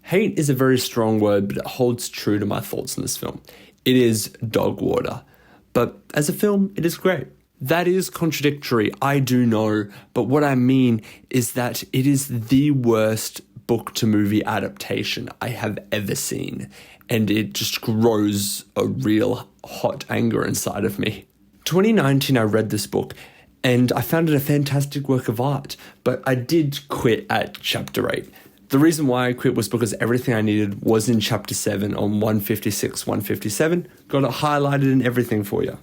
Hate is a very strong word, but it holds true to my thoughts in this film. It is dog water. But as a film, it is great. That is contradictory, I do know, but what I mean is that it is the worst book-to-movie adaptation I have ever seen, and it just grows a real hot anger inside of me. 2019, I read this book, and I found it a fantastic work of art, but I did quit at chapter 8. The reason why I quit was because everything I needed was in chapter 7 on 156, 157. Got it highlighted and everything for you.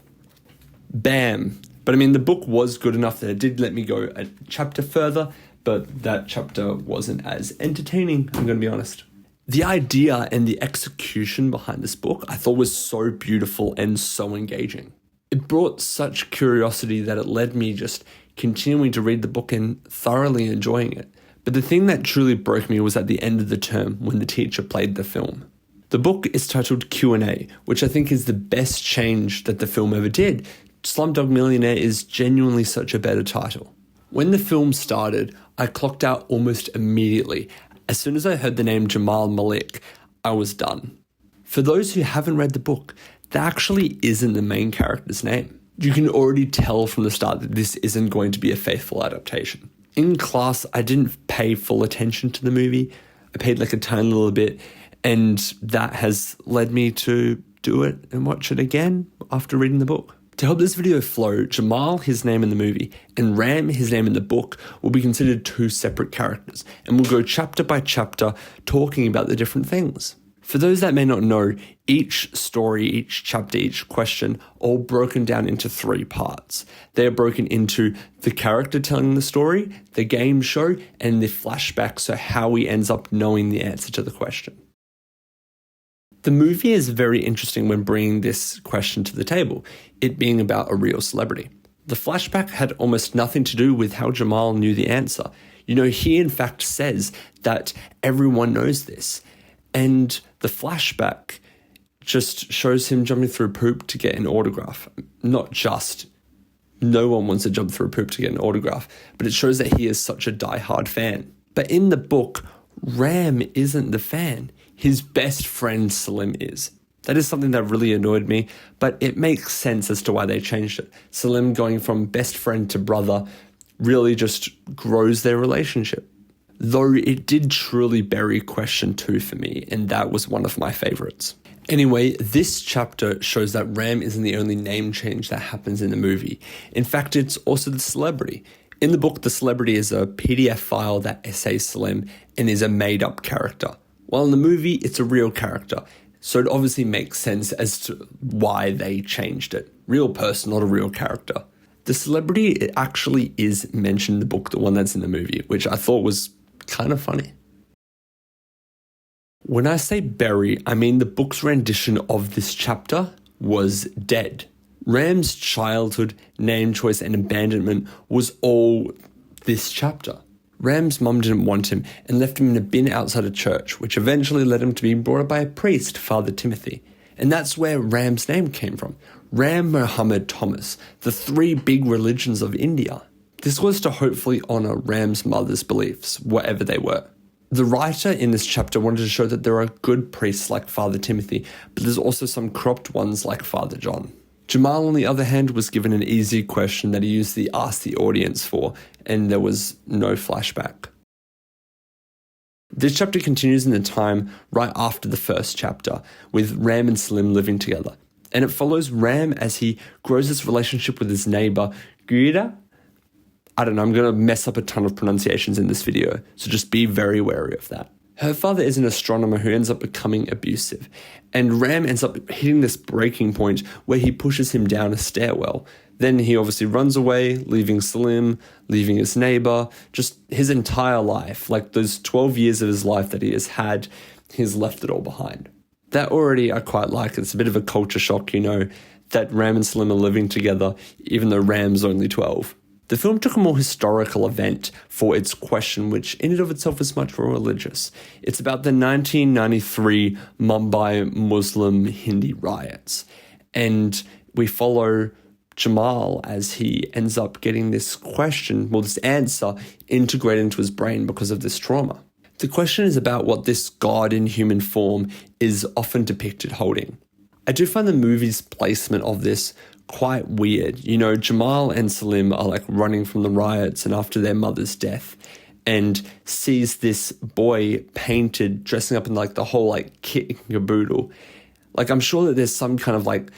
Bam. But I mean, the book was good enough that it did let me go a chapter further, but that chapter wasn't as entertaining, I'm going to be honest. The idea and the execution behind this book I thought was so beautiful and so engaging. It brought such curiosity that it led me just continuing to read the book and thoroughly enjoying it. But the thing that truly broke me was at the end of the term when the teacher played the film. The book is titled Q&A, which I think is the best change that the film ever did. Slumdog Millionaire is genuinely such a better title. When the film started, I clocked out almost immediately. As soon as I heard the name Jamal Malik, I was done. For those who haven't read the book, that actually isn't the main character's name. You can already tell from the start that this isn't going to be a faithful adaptation. In class, I didn't pay full attention to the movie. I paid like a tiny little bit, and that has led me to do it and watch it again after reading the book. To help this video flow, Jamal, his name in the movie, and Ram, his name in the book, will be considered two separate characters, and we'll go chapter by chapter talking about the different things. For those that may not know, each story, each chapter, each question, all broken down into 3 parts. They are broken into the character telling the story, the game show, and the flashback, so how he ends up knowing the answer to the question. The movie is very interesting when bringing this question to the table, it being about a real celebrity. The flashback had almost nothing to do with how Jamal knew the answer. You know, he in fact says that everyone knows this. And the flashback just shows him jumping through poop to get an autograph. Not just, no one wants to jump through poop to get an autograph, but it shows that he is such a diehard fan. But in the book, Ram isn't the fan. His best friend Salim is. That is something that really annoyed me, but it makes sense as to why they changed it. Salim going from best friend to brother really just grows their relationship. Though it did truly bury question 2 for me, and that was one of my favorites. Anyway, this chapter shows that Ram isn't the only name change that happens in the movie. In fact, it's also the celebrity. In the book, the celebrity is a PDF file that says Salim and is a made-up character. While in the movie, it's a real character. So it obviously makes sense as to why they changed it. Real person, not a real character. The celebrity, it actually is mentioned in the book, the one that's in the movie, which I thought was kind of funny. When I say bury, I mean the book's rendition of this chapter was dead. Ram's childhood, name choice, and abandonment was all this chapter. Ram's mum didn't want him and left him in a bin outside a church, which eventually led him to be brought up by a priest, Father Timothy. And that's where Ram's name came from. Ram, Muhammad, Thomas, the 3 big religions of India. This was to hopefully honour Ram's mother's beliefs, whatever they were. The writer in this chapter wanted to show that there are good priests like Father Timothy, but there's also some corrupt ones like Father John. Jamal, on the other hand, was given an easy question that he used to ask the audience for, and there was no flashback. This chapter continues in the time right after the first chapter, with Ram and Salim living together. And it follows Ram as he grows his relationship with his neighbour, Guida. I don't know, I'm going to mess up a ton of pronunciations in this video, so just be very wary of that. Her father is an astronomer who ends up becoming abusive, and Ram ends up hitting this breaking point where he pushes him down a stairwell. Then he obviously runs away, leaving Salim, leaving his neighbor, just his entire life, like those 12 years of his life that he has had, he's left it all behind. That already I quite like. It's a bit of a culture shock, you know, that Ram and Salim are living together, even though Ram's only 12. The film took a more historical event for its question, which in and of itself is much more religious. It's about the 1993 Mumbai Muslim Hindi riots, and we follow Jamal as he ends up getting this question, well, this answer integrated into his brain because of this trauma. The question is about what this God in human form is often depicted holding. I do find the movie's placement of this quite weird. You know, Jamal and Salim are like running from the riots and after their mother's death, and sees this boy painted, dressing up in like the whole like kit and caboodle. Like, I'm sure that there's some kind of like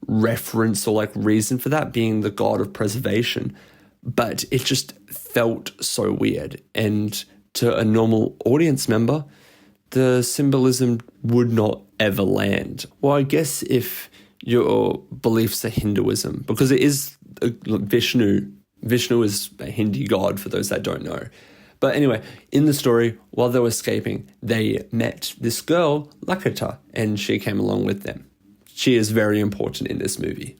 reference or like reason for that being the God of preservation, but it just felt so weird. And to a normal audience member, the symbolism would not ever land. Well, I guess if your beliefs are Hinduism, because it is Vishnu. Vishnu is a Hindu god for those that don't know. But anyway, in the story, while they were escaping, they met this girl, Lakita, and she came along with them. She is very important in this movie.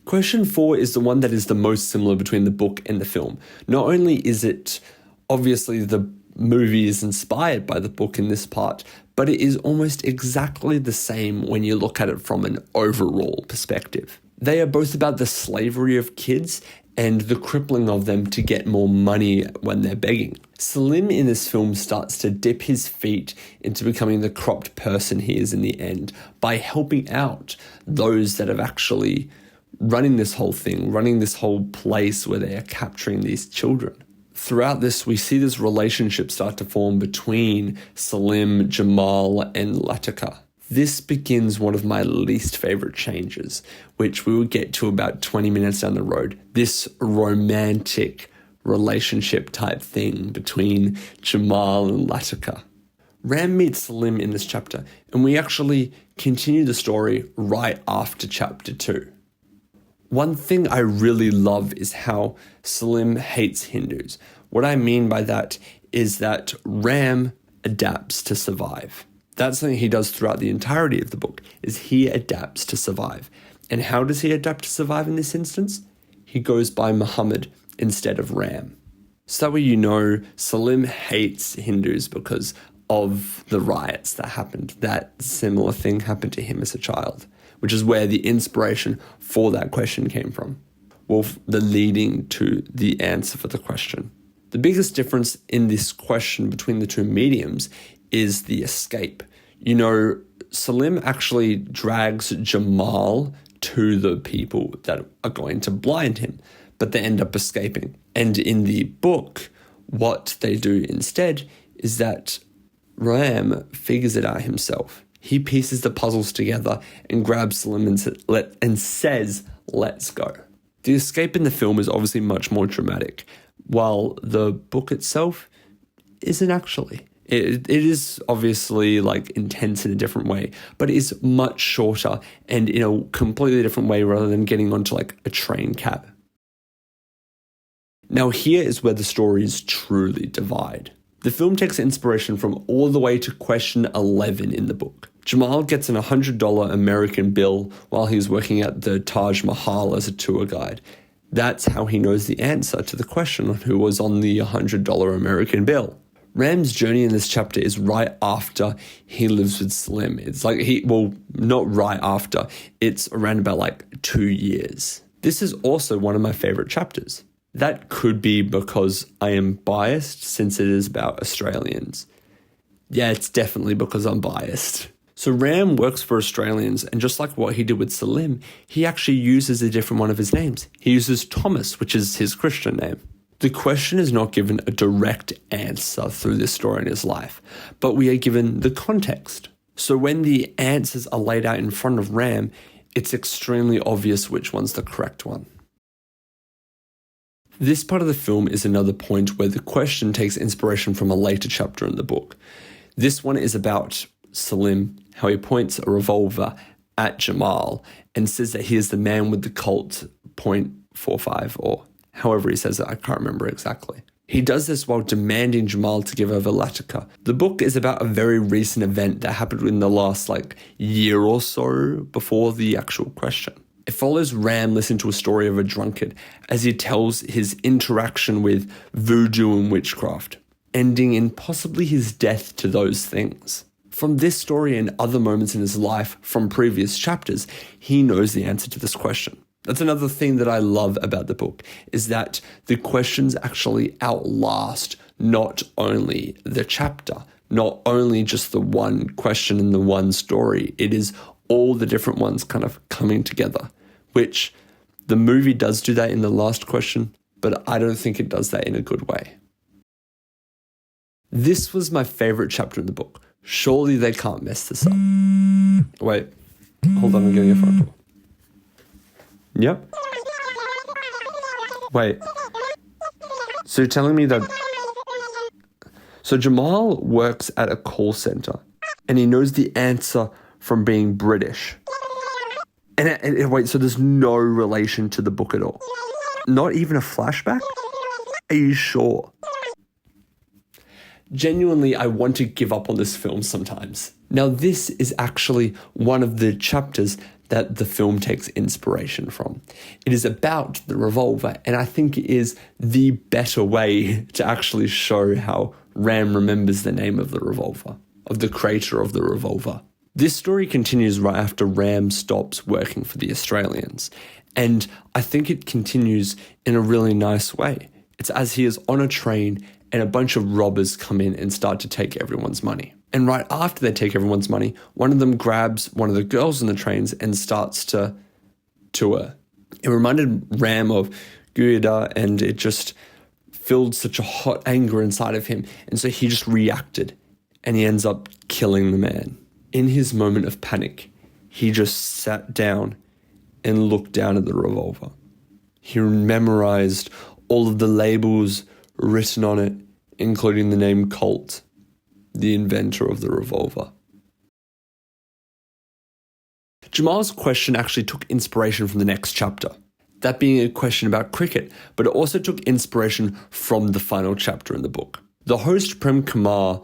Question 4 is the one that is the most similar between the book and the film. Not only is it obviously the movie is inspired by the book in this part, but it is almost exactly the same when you look at it from an overall perspective. They are both about the slavery of kids and the crippling of them to get more money when they're begging. Salim in this film starts to dip his feet into becoming the cropped person he is in the end by helping out those that have actually running this whole thing, running this whole place where they are capturing these children. Throughout this, we see this relationship start to form between Salim, Jamal, and Latika. This begins one of my least favorite changes, which we will get to about 20 minutes down the road. This romantic relationship type thing between Jamal and Latika. Ram meets Salim in this chapter, and we actually continue the story right after chapter 2. One thing I really love is how Salim hates Hindus. What I mean by that is that Ram adapts to survive. That's something he does throughout the entirety of the book, is he adapts to survive. And how does he adapt to survive in this instance? He goes by Muhammad instead of Ram. So that way you know Salim hates Hindus because of the riots that happened. That similar thing happened to him as a child, which is where the inspiration for that question came from. Well, the leading to the answer for the question. The biggest difference in this question between the two mediums is the escape. You know, Salim actually drags Jamal to the people that are going to blind him, but they end up escaping. And in the book, what they do instead is that Ram figures it out himself. He pieces the puzzles together and grabs Salim and says, "Let's go." The escape in the film is obviously much more dramatic, while the book itself isn't actually. It is obviously like intense in a different way, but it is much shorter and in a completely different way rather than getting onto like a train cab. Now here is where the stories truly divide. The film takes inspiration from all the way to question 11 in the book. Jamal gets an $100 American bill while he's working at the Taj Mahal as a tour guide. That's how he knows the answer to the question on who was on the $100 American bill. Ram's journey in this chapter is right after he lives with Salim. It's like not right after, it's around about like 2 years. This is also one of my favorite chapters. That could be because I am biased since it is about Australians. Yeah, it's definitely because I'm biased. So Ram works for Australians, and just like what he did with Salim, he actually uses a different one of his names. He uses Thomas, which is his Christian name. The question is not given a direct answer through this story in his life, but we are given the context. So when the answers are laid out in front of Ram, it's extremely obvious which one's the correct one. This part of the film is another point where the question takes inspiration from a later chapter in the book. This one is about Salim, how he points a revolver at Jamal and says that he is the man with the Colt .45 or however he says it, I can't remember exactly. He does this while demanding Jamal to give over Latika. The book is about a very recent event that happened in the last year or so before the actual question. It follows Ram listen to a story of a drunkard as he tells his interaction with voodoo and witchcraft, ending in possibly his death to those things. From this story and other moments in his life from previous chapters, he knows the answer to this question. That's another thing that I love about the book, is that the questions actually outlast not only the chapter, not only just the one question in the one story. It is all the different ones kind of coming together, which the movie does do that in the last question, but I don't think it does that in a good way. This was my favorite chapter in the book. Surely they can't mess this up. Wait, hold on, I'm getting a phone call. Yep. Wait. So you're telling me that... So Jamal works at a call center and he knows the answer from being British. And wait, so there's no relation to the book at all? Not even a flashback? Are you sure? Genuinely, I want to give up on this film sometimes. Now, this is actually one of the chapters that the film takes inspiration from. It is about the revolver, and I think it is the better way to actually show how Ram remembers the name of the revolver, of the creator of the revolver. This story continues right after Ram stops working for the Australians, and I think it continues in a really nice way. It's as he is on a train and a bunch of robbers come in and start to take everyone's money. And right after they take everyone's money, one of them grabs one of the girls on the trains and starts to her. It reminded Ram of Guida, and it just filled such a hot anger inside of him. And so he just reacted and he ends up killing the man. In his moment of panic, he just sat down and looked down at the revolver. He memorized all of the labels written on it, including the name Colt, the inventor of the revolver. Jamal's question actually took inspiration from the next chapter, that being a question about cricket, but it also took inspiration from the final chapter in the book. The host Prem Kumar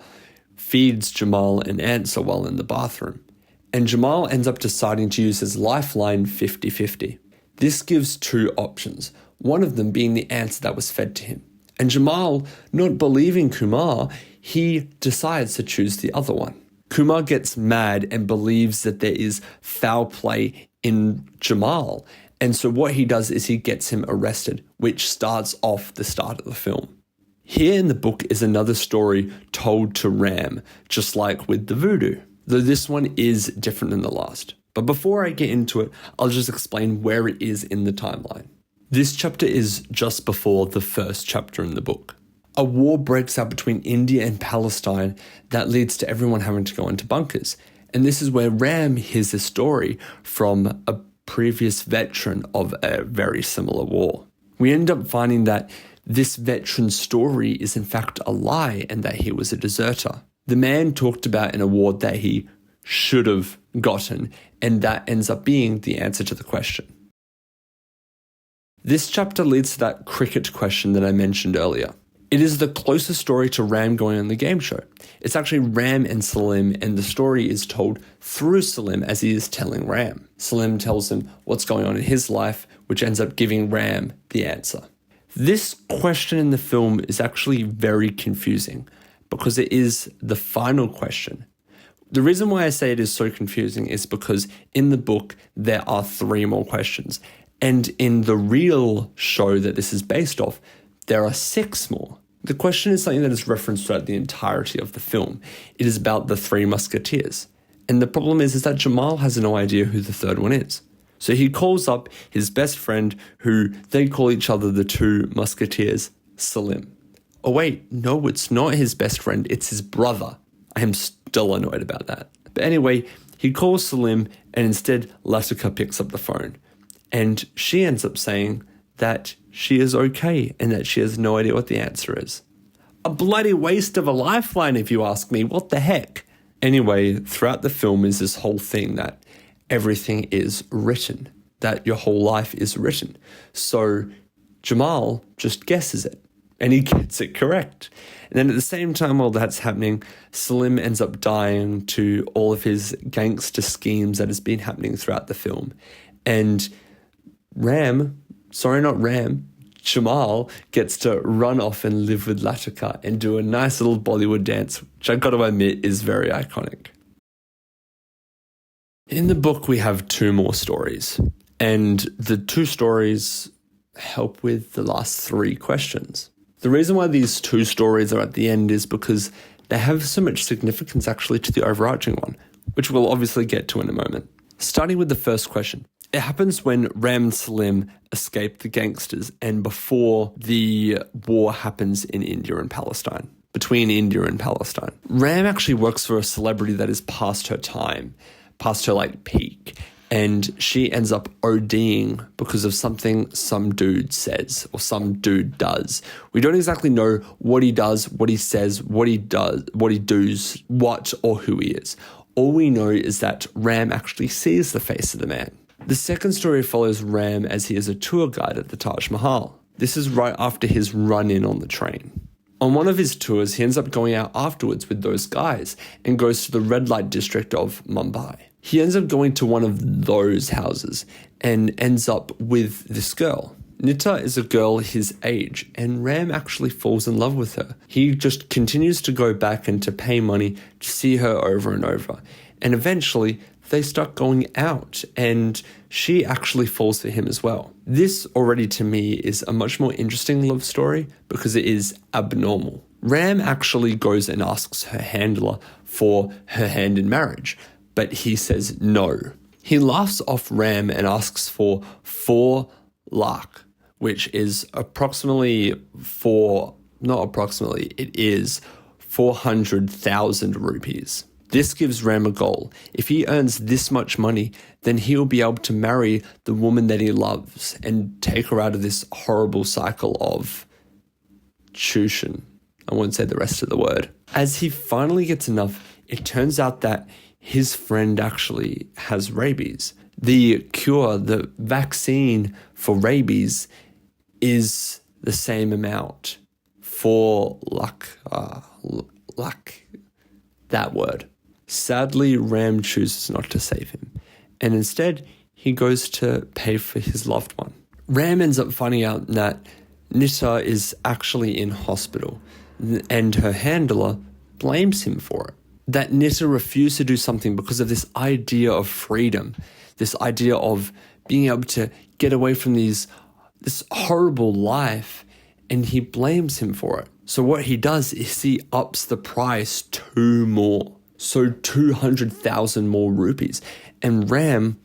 feeds Jamal an answer while in the bathroom, and Jamal ends up deciding to use his lifeline 50-50. This gives two options, one of them being the answer that was fed to him. And Jamal, not believing Kumar, he decides to choose the other one. Kumar gets mad and believes that there is foul play in Jamal. And so what he does is he gets him arrested, which starts off the start of the film. Here in the book is another story told to Ram, just like with the voodoo, though this one is different than the last. But before I get into it, I'll just explain where it is in the timeline. This chapter is just before the first chapter in the book. A war breaks out between India and Palestine that leads to everyone having to go into bunkers. And this is where Ram hears a story from a previous veteran of a very similar war. We end up finding that this veteran's story is in fact a lie and that he was a deserter. The man talked about an award that he should have gotten, and that ends up being the answer to the question. This chapter leads to that cricket question that I mentioned earlier. It is the closest story to Ram going on the game show. It's actually Ram and Salim, and the story is told through Salim as he is telling Ram. Salim tells him what's going on in his life, which ends up giving Ram the answer. This question in the film is actually very confusing because it is the final question. The reason why I say it is so confusing is because in the book there are 3 more questions. And in the real show that this is based off, there are 6 more. The question is something that is referenced throughout the entirety of the film. It is about the 3 musketeers. And the problem is that Jamal has no idea who the third one is. So he calls up his best friend, who they call each other the 2 musketeers, Salim. Oh wait, no, it's not his best friend, it's his brother. I am still annoyed about that. But anyway, he calls Salim and instead Latika picks up the phone. And she ends up saying that she is okay and that she has no idea what the answer is. A bloody waste of a lifeline, if you ask me. What the heck? Anyway, throughout the film is this whole thing that everything is written, that your whole life is written. So Jamal just guesses it and he gets it correct. And then at the same time while that's happening, Salim ends up dying to all of his gangster schemes that has been happening throughout the film. And Jamal gets to run off and live with Latika and do a nice little Bollywood dance, which I gotta admit is very iconic. In the book, we have 2 more stories, and the 2 stories help with the last 3 questions. The reason why these 2 stories are at the end is because they have so much significance actually to the overarching one, which we'll obviously get to in a moment. Starting with the first question. It happens when Ram and Slim escape the gangsters and before the war happens in India and Palestine, between India and Palestine. Ram actually works for a celebrity that is past her time, past her peak, and she ends up ODing because of something some dude says or some dude does. We don't exactly know what he does, what he says, what he does, what he does, what or who he is. All we know is that Ram actually sees the face of the man. The second story follows Ram as he is a tour guide at the Taj Mahal. This is right after his run-in on the train. On one of his tours, he ends up going out afterwards with those guys and goes to the red light district of Mumbai. He ends up going to one of those houses and ends up with this girl. Nita is a girl his age, and Ram actually falls in love with her. He just continues to go back and to pay money to see her over and over. And eventually, they start going out, and she actually falls for him as well. This already to me is a much more interesting love story because it is abnormal. Ram actually goes and asks her handler for her hand in marriage, but he says no. He laughs off Ram and asks for 4 lakh, which is it is 400,000 rupees. This gives Ram a goal. If he earns this much money, then he'll be able to marry the woman that he loves and take her out of this horrible cycle of chushin. I won't say the rest of the word. As he finally gets enough, it turns out that his friend actually has rabies. The cure, the vaccine for rabies is the same amount. 4 lakh, that word. Sadly, Ram chooses not to save him, and instead he goes to pay for his loved one. Ram ends up finding out that Nita is actually in hospital, and her handler blames him for it. That Nita refused to do something because of this idea of freedom, this idea of being able to get away from this horrible life, and he blames him for it. So what he does is he ups the price 2 more. So 200,000 more rupees. And Ram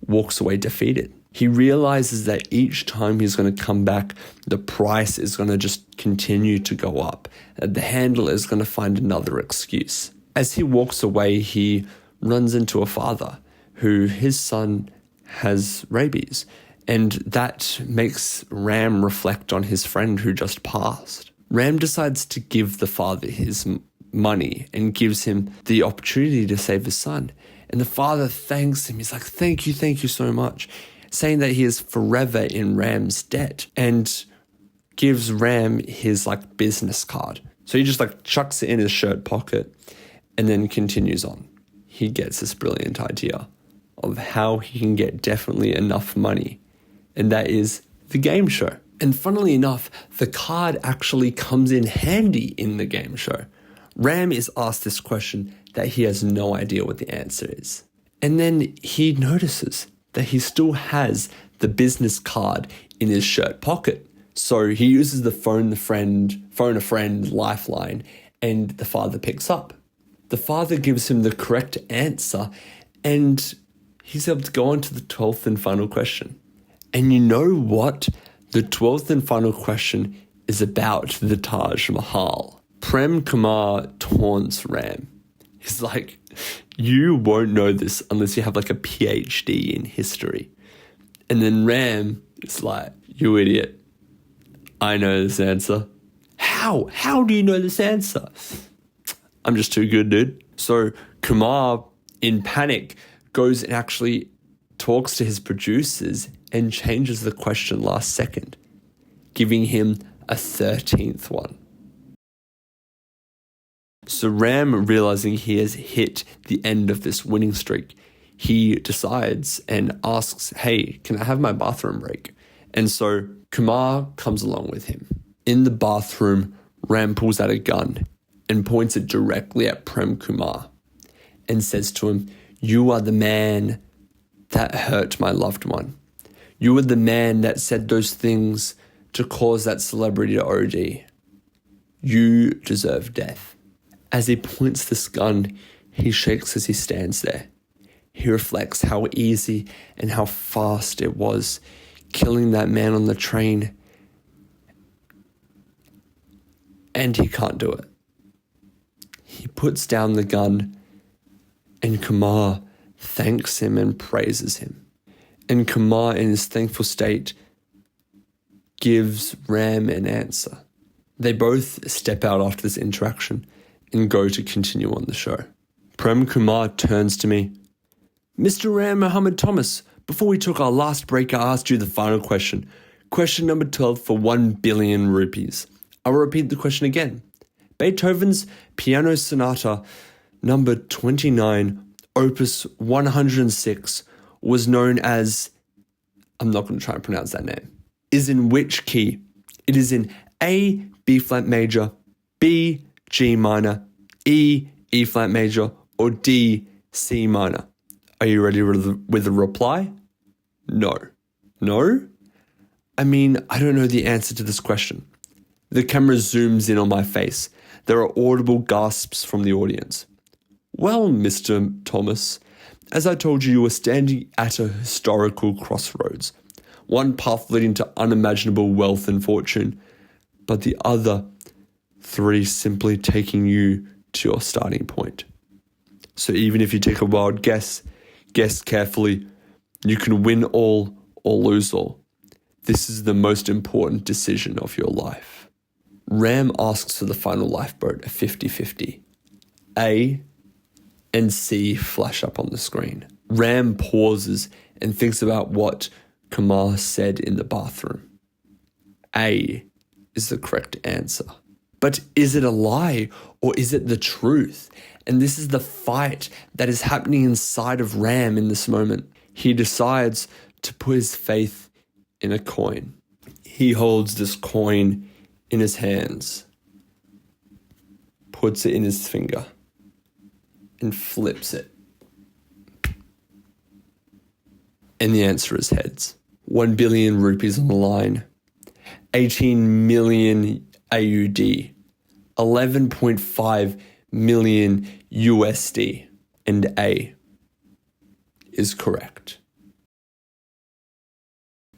walks away defeated. He realizes that each time he's going to come back, the price is going to just continue to go up. The handler is going to find another excuse. As he walks away, he runs into a father who his son has rabies. And that makes Ram reflect on his friend who just passed. Ram decides to give the father his money and gives him the opportunity to save his son. And the father thanks him. He's like, thank you so much. Saying that he is forever in Ram's debt and gives Ram his business card. So he just chucks it in his shirt pocket and then continues on. He gets this brilliant idea of how he can get definitely enough money. And that is the game show. And funnily enough, the card actually comes in handy in the game show. Ram is asked this question that he has no idea what the answer is. And then he notices that he still has the business card in his shirt pocket. So he uses the phone a friend lifeline, and the father picks up. The father gives him the correct answer, and he's able to go on to the 12th and final question. And you know what? The 12th and final question is about the Taj Mahal. Prem Kumar taunts Ram. He's like, you won't know this unless you have a PhD in history. And then Ram is like, you idiot. I know this answer. How? How do you know this answer? I'm just too good, dude. So Kumar, in panic, goes and actually talks to his producers and changes the question last second, giving him a 13th one. So Ram, realizing he has hit the end of this winning streak, he decides and asks, hey, can I have my bathroom break? And so Kumar comes along with him. In the bathroom, Ram pulls out a gun and points it directly at Prem Kumar and says to him, You are the man that hurt my loved one. You were the man that said those things to cause that celebrity to OD. You deserve death. As he points this gun, he shakes as he stands there. He reflects how easy and how fast it was killing that man on the train. And he can't do it. He puts down the gun, and Kumar thanks him and praises him. And Kumar, in his thankful state, gives Ram an answer. They both step out after this interaction and go to continue on the show. Prem Kumar turns to me. Mr. Ram Muhammad Thomas, before we took our last break, I asked you the final question. Question number 12 for 1 billion rupees. I'll repeat the question again. Beethoven's Piano Sonata number 29, opus 106, was known as, I'm not going to try and pronounce that name, is in which key? It is in A, B flat major, B, G minor, E, E flat major, or D, C minor. Are you ready with a reply? No. No? I mean, I don't know the answer to this question. The camera zooms in on my face. There are audible gasps from the audience. Well, Mr. Thomas, as I told you, you were standing at a historical crossroads. One path leading to unimaginable wealth and fortune, but the other three simply taking you to your starting point. So even if you take a wild guess carefully, you can win all or lose all. This is the most important decision of your life. Ram asks for the final lifeboat, a 50-50. A and C flash up on the screen. Ram pauses and thinks about what Kumar said in the bathroom. A is the correct answer. But is it a lie or is it the truth? And this is the fight that is happening inside of Ram in this moment. He decides to put his faith in a coin. He holds this coin in his hands, puts it in his finger, and flips it. And the answer is heads. 1 billion rupees on the line. 18 million AUD. 11.5 million USD. And A is correct.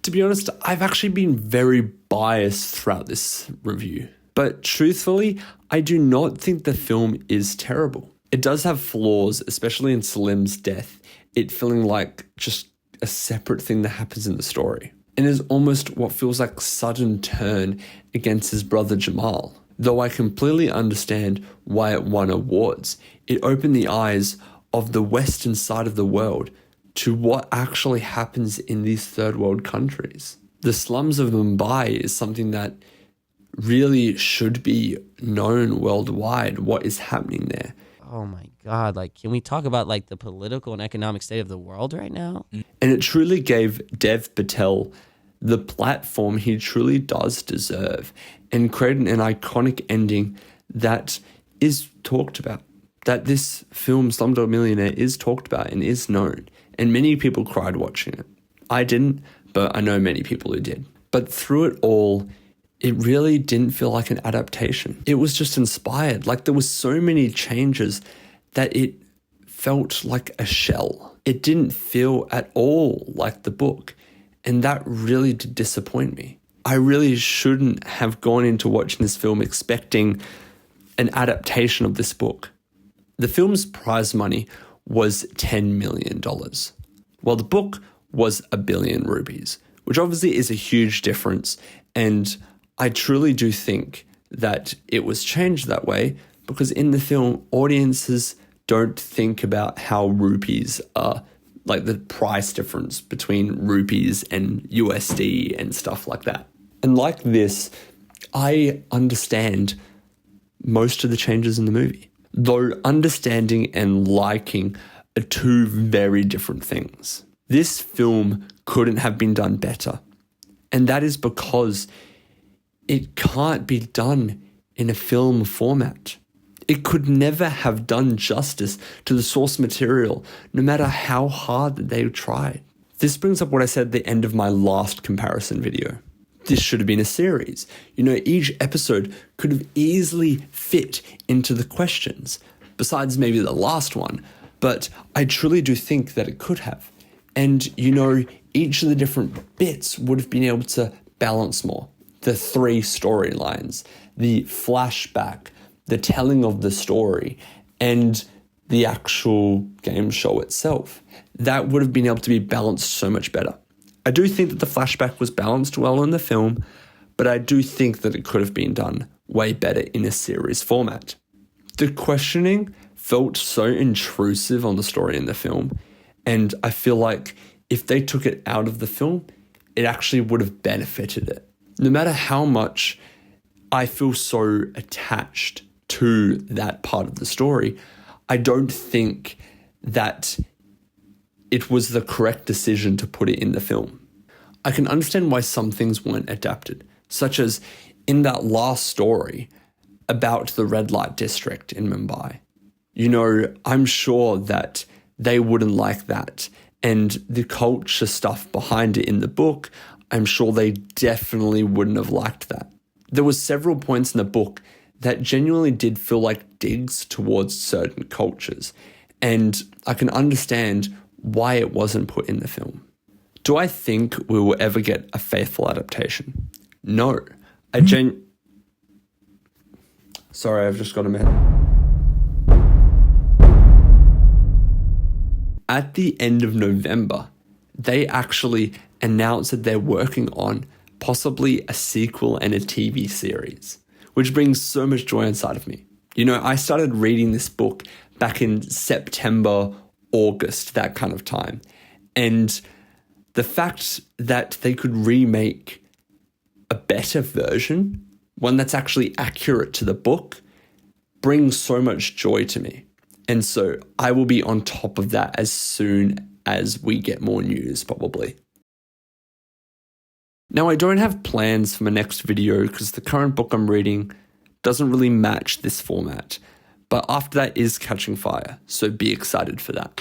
To be honest, I've actually been very biased throughout this review. But truthfully, I do not think the film is terrible. It does have flaws, especially in Salim's death, it feeling like just a separate thing that happens in the story. And is almost what feels like a sudden turn against his brother Jamal. Though I completely understand why it won awards, it opened the eyes of the Western side of the world to what actually happens in these third world countries. The slums of Mumbai is something that really should be known worldwide, what is happening there. Oh my God, like, can we talk about like the political and economic state of the world right now? And it truly gave Dev Patel the platform he truly does deserve and created an iconic ending that is talked about. That this film, Slumdog Millionaire, is talked about and is known. And many people cried watching it. I didn't, but I know many people who did. But through it all, it really didn't feel like an adaptation. It was just inspired. Like there was so many changes that it felt like a shell. It didn't feel at all like the book. And that really did disappoint me. I really shouldn't have gone into watching this film expecting an adaptation of this book. The film's prize money was $10 million, while the book was 1 billion rupees, which obviously is a huge difference. And I truly do think that it was changed that way because in the film, audiences don't think about how rupees are, like the price difference between rupees and USD and stuff like that. And like this, I understand most of the changes in the movie, though understanding and liking are two very different things. This film couldn't have been done better. And that is because it can't be done in a film format. It could never have done justice to the source material, no matter how hard that they tried. This brings up what I said at the end of my last comparison video. This should have been a series. Each episode could have easily fit into the questions, besides maybe the last one, but I truly do think that it could have. And, each of the different bits would have been able to balance more. The 3 storylines, the flashback, the telling of the story, and the actual game show itself. That would have been able to be balanced so much better. I do think that the flashback was balanced well in the film, but I do think that it could have been done way better in a series format. The questioning felt so intrusive on the story in the film, and I feel like if they took it out of the film, it actually would have benefited it. No matter how much I feel so attached to that part of the story, I don't think that it was the correct decision to put it in the film. I can understand why some things weren't adapted, such as in that last story about the red light district in Mumbai. I'm sure that they wouldn't like that. And the culture stuff behind it in the book, I'm sure they definitely wouldn't have liked that. There were several points in the book that genuinely did feel like digs towards certain cultures. And I can understand why it wasn't put in the film. Do I think we will ever get a faithful adaptation? No. Sorry, I've just got a minute. At the end of November, they actually announced that they're working on possibly a sequel and a TV series, which brings so much joy inside of me. I started reading this book back in September, August, that kind of time. And the fact that they could remake a better version, one that's actually accurate to the book, brings so much joy to me. And so I will be on top of that as soon as we get more news, probably. Now, I don't have plans for my next video because the current book I'm reading doesn't really match this format. But after that is catching fire, so be excited for that.